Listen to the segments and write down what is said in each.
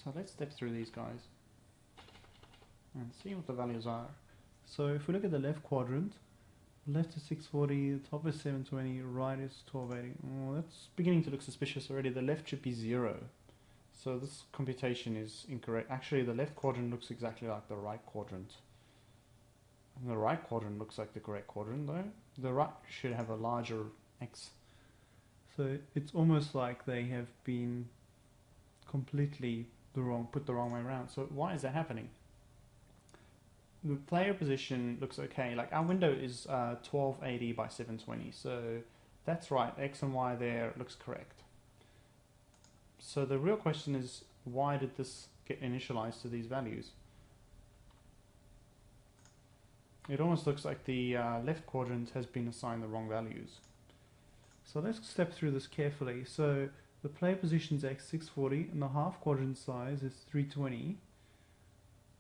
So let's step through these guys and see what the values are. So if we look at the left quadrant, left is 640, the top is 720, right is 1280. Oh, that's beginning to look suspicious already. The left should be 0. So this computation is incorrect. Actually, the left quadrant looks exactly like the right quadrant. And the right quadrant looks like the correct quadrant though. The right should have a larger X. So it's almost like they have been completely put the wrong way around. So why is that happening? The player position looks okay. Like our window is 1280 by 720. So that's right. X and Y there looks correct. So the real question is, why did this get initialized to these values? It almost looks like the left quadrant has been assigned the wrong values. So let's step through this carefully. So the player position's X 640 and the half quadrant size is 320.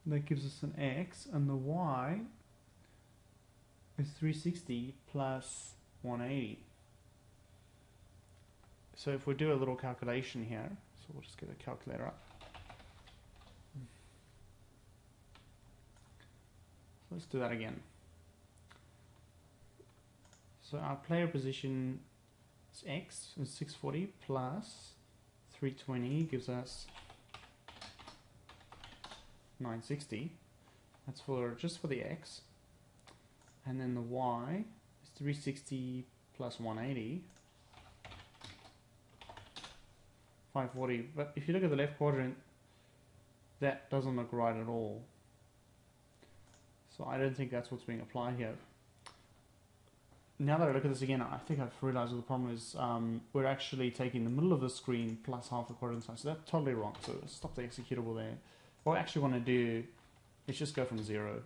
That gives us an X, and the Y is 360 plus 180. So if we do a little calculation here, so we'll just get a calculator up. So let's do that again. So our player position is X is 640 plus 320 gives us 960. That's just for the X. And then the Y is 360 plus 180. 540. But if you look at the left quadrant, that doesn't look right at all. So I don't think that's what's being applied here. Now that I look at this again, I think I've realized what the problem is. We're actually taking the middle of the screen plus half the quadrant size. So that's totally wrong. So let's stop the executable there. What I actually want to do is just go from 0.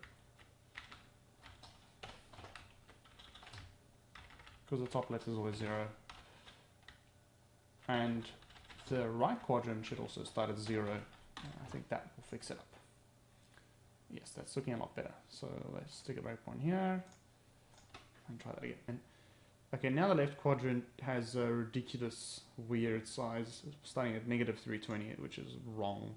Because the top left is always 0. And the right quadrant should also start at 0. I think that will fix it up. Yes, that's looking a lot better. So let's stick a breakpoint here and try that again. Okay, now the left quadrant has a ridiculous, weird size, starting at negative 320, which is wrong.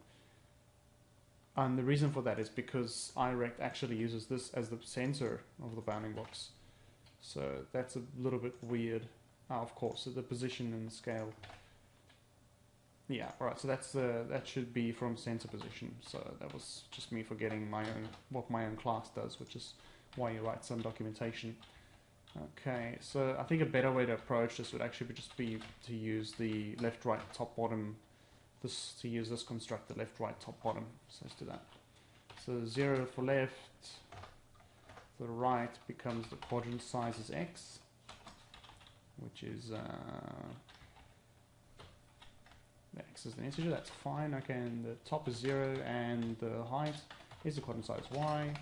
And the reason for that is because iRect actually uses this as the center of the bounding box. So that's a little bit weird. Of course, so the position and the scale. Yeah, alright, so that's that should be from center position. So that was just me forgetting what my own class does, which is why you write some documentation. Okay, so I think a better way to approach this would actually be to use the left, right, top, bottom. To use this construct, the left, right, top, bottom. So let's do that. So 0 for left, the right becomes the quadrant size is X, which is the X is an integer, that's fine. Okay, and the top is 0, and the height is the quadrant size Y.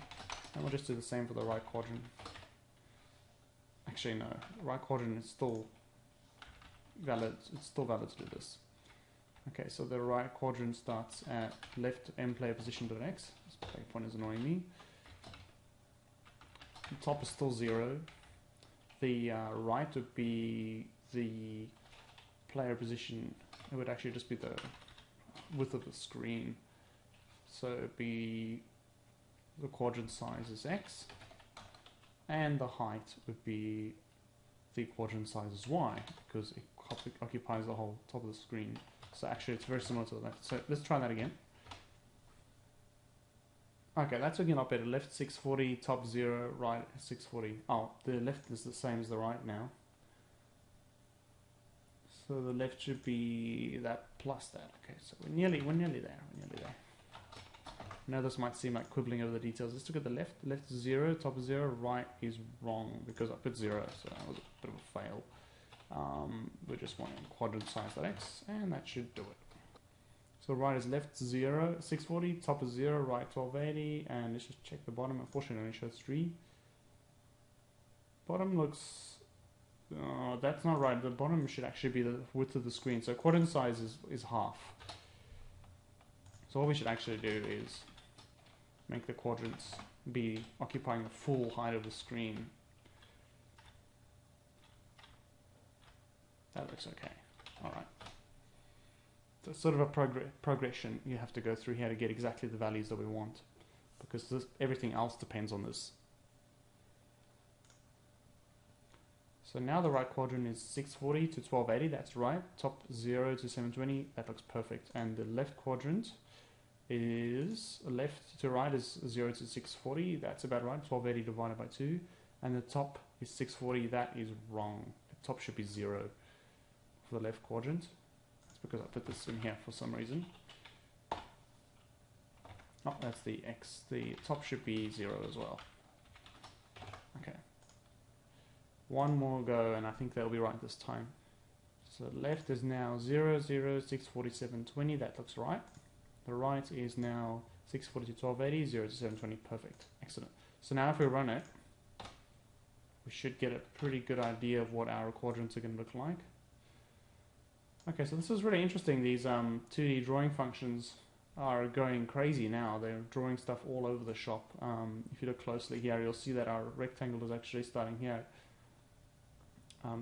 And we'll just do the same for the right quadrant. Actually, no, the right quadrant is still valid. It's still valid to do this. Okay, so the right quadrant starts at left M player position to the X. This breakpoint is annoying me. The top is still 0. The right would be the player position. It would actually just be the width of the screen. So it would be the quadrant size is X, and the height would be the quadrant size is Y, because it occupies the whole top of the screen. So actually it's very similar to the left. So let's try that again. Okay, that's looking a lot better. Left 640, top 0, right 640. Oh, the left is the same as the right now. So the left should be that plus that. Okay, so we're nearly there. We're nearly there. Now this might seem like quibbling over the details. Let's look at the left. The left is 0, top is 0, right is wrong because I put 0, so that was a bit of a fail. We just want quadrant size X, and that should do it. So right is left 0, 640, top is 0, right 1280, and let's just check the bottom. Unfortunately, it only shows 3. Bottom looks, that's not right. The bottom should actually be the width of the screen. So quadrant size is half. So what we should actually do is make the quadrants be occupying the full height of the screen. That looks okay. Alright. So it's sort of a progression you have to go through here to get exactly the values that we want, because everything else depends on this. So now the right quadrant is 640 to 1280, that's right. Top 0 to 720, that looks perfect. And the left quadrant is, left to right is 0 to 640, that's about right. 1280 divided by 2. And the top is 640, that is wrong. The top should be 0 for the left quadrant. That's because I put this in here for some reason. Oh, that's the X. The top should be 0 as well. Okay. One more go, and I think that'll be right this time. So left is now 0, 0, 647, 20. That looks right. The right is now 640 to 1280, 0 to 720. Perfect. Excellent. So now if we run it, we should get a pretty good idea of what our quadrants are going to look like. Okay, so this is really interesting. These 2D drawing functions are going crazy now. They're drawing stuff all over the shop. If you look closely here, you'll see that our rectangle is actually starting here.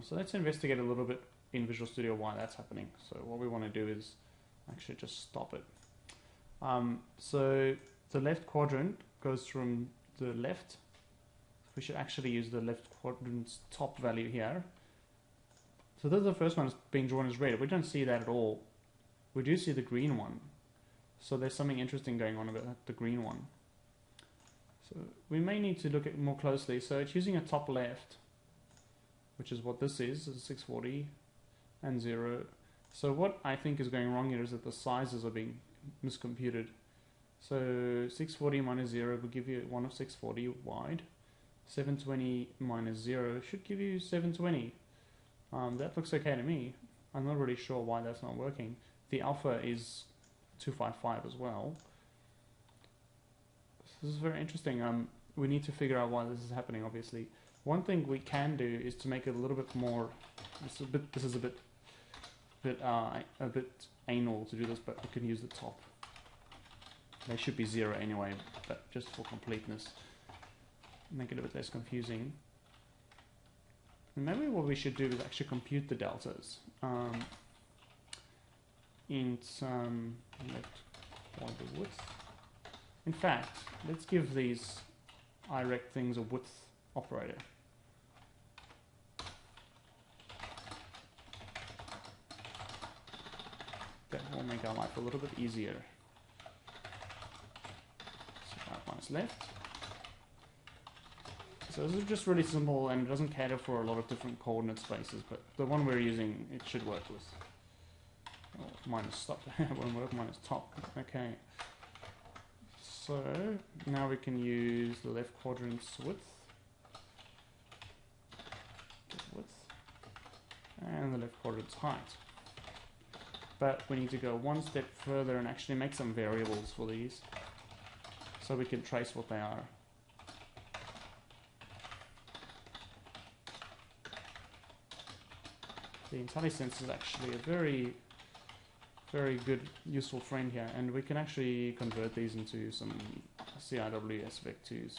So let's investigate a little bit in Visual Studio why that's happening. So what we want to do is actually just stop it. So the left quadrant goes from the left. We should actually use the left quadrant's top value here. So this is the first one being drawn as red. We don't see that at all. We do see the green one. So there's something interesting going on about the green one. So we may need to look at it more closely. So it's using a top left, which is what this is 640 and 0. So what I think is going wrong here is that the sizes are being miscomputed. So 640 minus 0 will give you 1 of 640 wide. 720 minus 0 should give you 720. That looks okay to me. I'm not really sure why that's not working. The alpha is 255 as well. This is very interesting. We need to figure out why this is happening, obviously. One thing we can do is to make it a little bit more. This is a bit anal to do this, but we can use the top. They should be 0 anyway, but just for completeness, make it a bit less confusing. And maybe what we should do is actually compute the deltas. Int left quad width. In fact, let's give these irect things a width operator. That will make our life a little bit easier. So right minus left. So this is just really simple and it doesn't cater for a lot of different coordinate spaces, but the one we're using, it should work with. Oh, minus stop, won't work, minus top. Okay. So now we can use the left quadrant's width. And the left quadrant's height. But we need to go one step further and actually make some variables for these so we can trace what they are. The IntelliSense is actually a very, very good, useful friend here, and we can actually convert these into some CIWS vec2s.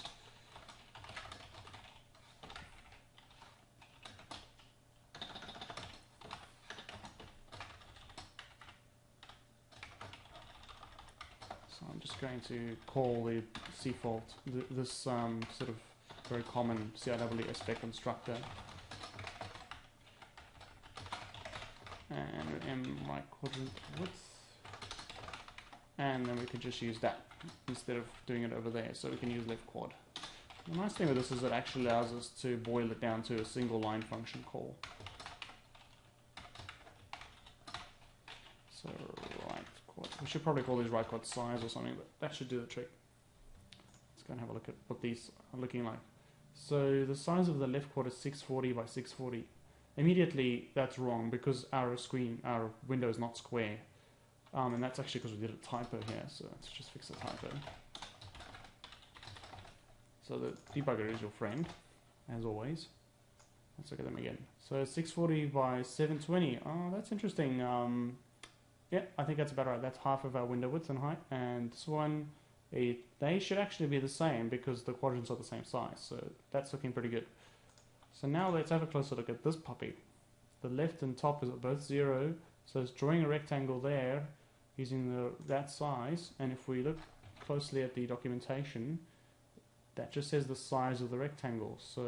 I'm just going to call the default, this sort of very common CIWS spec constructor, and m right quadrant width, and then we could just use that instead of doing it over there, so we can use left quad. The nice thing with this is it actually allows us to boil it down to a single line function call. So right quad, we should probably call these right quad size or something, but that should do the trick. Let's go and have a look at what these are looking like. So the size of the left quad is 640 by 640. Immediately that's wrong because our window is not square, and that's actually because we did a typo here, so let's just fix the typo. So the debugger is your friend, as always. Let's look at them again. So 640 by 720, oh that's interesting. Yeah, I think that's about right. That's half of our window width and height, and this one, they should actually be the same because the quadrants are the same size, so that's looking pretty good. So now let's have a closer look at this puppy. The left and top is both 0, so it's drawing a rectangle there, using that size, and if we look closely at the documentation, that just says the size of the rectangle, so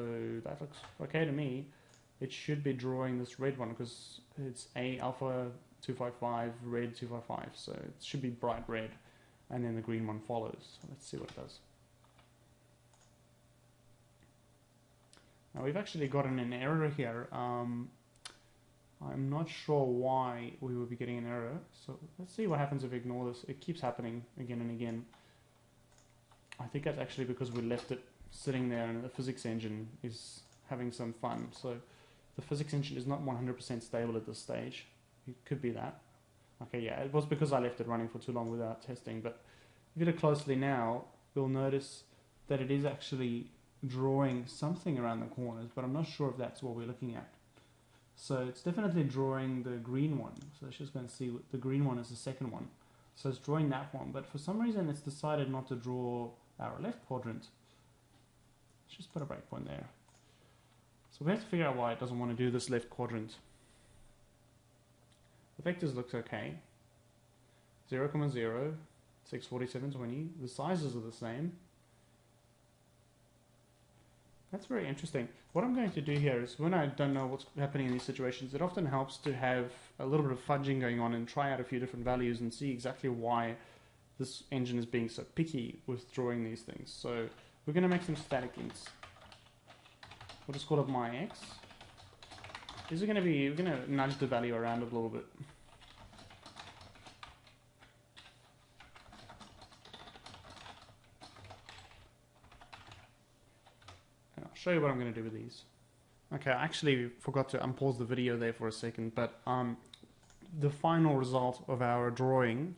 that looks okay to me. It should be drawing this red one because it's A alpha 255, red 255, so it should be bright red, and then the green one follows. So let's see what it does. Now we've actually gotten an error here. I'm not sure why we would be getting an error, so let's see what happens if we ignore this. It keeps happening again and again. I think that's actually because we left it sitting there and the physics engine is having some fun. So the physics engine is not 100% stable at this stage. It could be that. Okay, yeah, it was because I left it running for too long without testing, but if you look closely now, you'll notice that it is actually drawing something around the corners, but I'm not sure if that's what we're looking at. So it's definitely drawing the green one. So let's just go and see what the green one is, the second one. So it's drawing that one, but for some reason it's decided not to draw our left quadrant. Let's just put a breakpoint there. So we have to figure out why it doesn't want to do this left quadrant. The vectors looks okay. 0, 0, 6, 47, 20. The sizes are the same. That's very interesting. What I'm going to do here is, when I don't know what's happening in these situations, it often helps to have a little bit of fudging going on and try out a few different values and see exactly why this engine is being so picky with drawing these things. So we're going to make some static ints. We'll just call it my x. We're going to nudge the value around a little bit. Show you what I'm going to do with these. Okay, I actually forgot to unpause the video there for a second, but the final result of our drawing,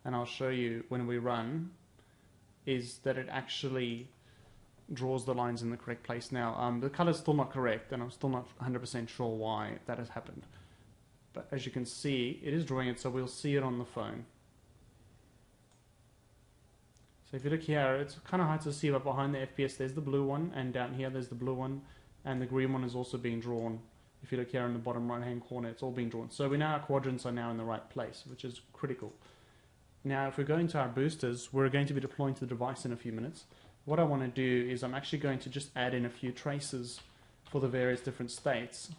and I'll show you when we run, is that it actually draws the lines in the correct place. Now, the color's still not correct, and I'm still not 100% sure why that has happened. But as you can see, it is drawing it, so we'll see it on the phone. So if you look here, it's kind of hard to see, but behind the FPS there's the blue one, and down here there's the blue one, and the green one is also being drawn. If you look here in the bottom right hand corner, it's all being drawn. So we know our quadrants are now in the right place, which is critical. Now if we go into our boosters, we're going to be deploying to the device in a few minutes. What I want to do is I'm actually going to just add in a few traces for the various different states.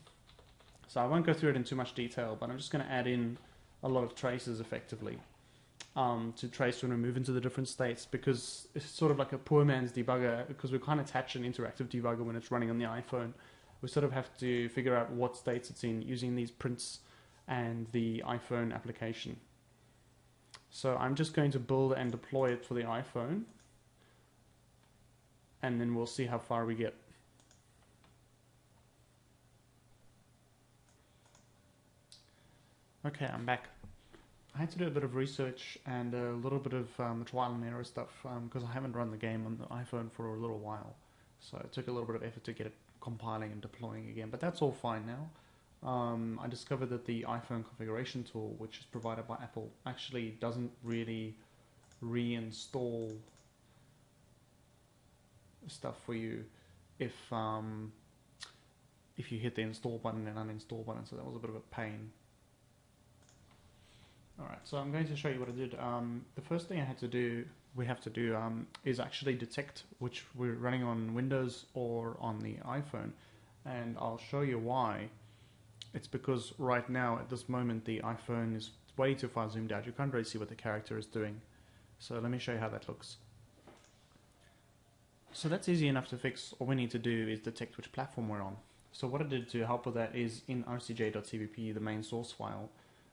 So I won't go through it in too much detail, but I'm just going to add in a lot of traces effectively. To trace when we move into the different states, because it's sort of like a poor man's debugger, because we can't attach an interactive debugger when it's running on the iPhone. We sort of have to figure out what states it's in using these prints and the iPhone application. So I'm just going to build and deploy it for the iPhone, and then we'll see how far we get. Okay, I'm back. I had to do a bit of research and a little bit of trial and error stuff because I haven't run the game on the iPhone for a little while. So it took a little bit of effort to get it compiling and deploying again, but that's all fine now. I discovered that the iPhone configuration tool, which is provided by Apple, actually doesn't really reinstall stuff for you if you hit the install button and uninstall button, so that was a bit of a pain. Alright, so I'm going to show you what I did. The first thing we have to do is actually detect which we're running on Windows or on the iPhone, and I'll show you why. It's because right now at this moment the iPhone is way too far zoomed out. You can't really see what the character is doing. So let me show you how that looks. So that's easy enough to fix. All we need to do is detect which platform we're on. So what I did to help with that is in rcj.cbp, the main source file,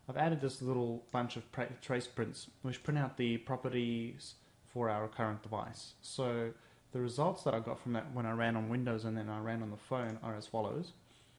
I've added this little bunch of trace prints which print out the properties for our current device. So the results that I got from that when I ran on Windows and then I ran on the phone are as follows.